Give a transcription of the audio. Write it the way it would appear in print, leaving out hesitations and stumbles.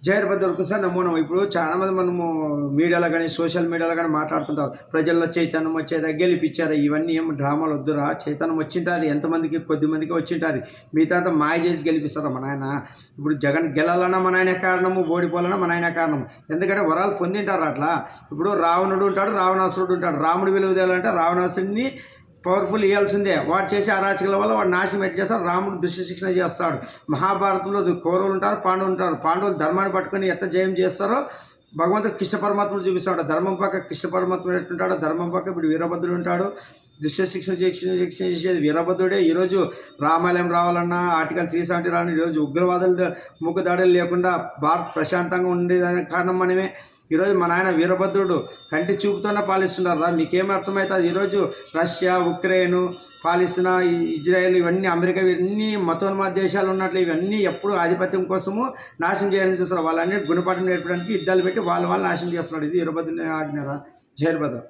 జైర్భద్రుడికి sir నమో నమః. ఇప్పుడు చాలామంది మనము మీడియాలో గాని, సోషల్ మీడియాలో గాని మాట్లాడుతుంటారు. ప్రజల్లో చైతన్యం వచ్చేదా, గెలిపిచ్చారా, ఇవన్నీ ఏం డ్రామాలు వద్దురా. చైతన్యం వచ్చింటాది. ఎంతమందికి కొద్దిమందికి వచ్చింటాది. మిగతా అంతా మాయ చేసి గెలిపిస్తారా మా నాయన. ఇప్పుడు జగన్ గెలాలన్నా మా నాయనే కారణము, ఓడిపోవాలన్నా మా నాయనే కారణం. ఎందుకంటే వరాలు పొందింటారు అట్లా. ఇప్పుడు రావణుడు ఉంటాడు, రావణాసురుడు ఉంటాడు. రాముడు విలువ తేవాలంటే రావణాసురుడిని పవర్ఫుల్ ఇవ్వాల్సిందే. వాడు చేసే అరాచకాల వల్ల వాడు నాశనం ఎట్లా చేస్తాడు. రాముడు దుష్ట శిక్షణ చేస్తాడు. మహాభారతంలో కౌరవులు ఉంటారు, పాండవులు ఉంటారు. పాండవులు ధర్మాన్ని పట్టుకొని ఎంత జయం చేస్తారో భగవంతుడు కృష్ణ పరమాత్మను చూపిస్తాడు. ధర్మం పక్క కృష్ణ పరమాత్మ ఎట్టుంటాడు, ధర్మం పక్క ఇప్పుడు వీరభద్రుడు ఉంటాడు. దుష్ట శిక్షణ చేసేది వీరభద్రుడే. ఈరోజు రామాలయం రావాలన్నా ఆర్టికల్ 370 రాని ఈరోజు ఉగ్రవాదుల ముక్కుదాడులు లేకుండా భారత్ ప్రశాంతంగా ఉండేదానికి కారణం మనమే. ఈరోజు మా నాయన వీరభద్రుడు కంటి చూపుతోనే పాలిస్తున్నారు రా. మీకేం అర్థమవుతుంది? ఈరోజు రష్యా, ఉక్రెయిన్ పాలిస్తున్న ఇజ్రాయెల్, ఇవన్నీ అమెరికా, ఇవన్నీ మతోన్మాద దేశాలు ఉన్నట్లు ఇవన్నీ ఎప్పుడు ఆధిపత్యం కోసము నాశనం చేయాలని చూస్తారు. వాళ్ళని గుణపాఠం నేర్పడానికి యుద్ధాలు పెట్టి వాళ్ళు నాశనం చేస్తున్నాడు. ఇది వీరభద్రుని ఆజ్ఞరా. జైర్భద్ర.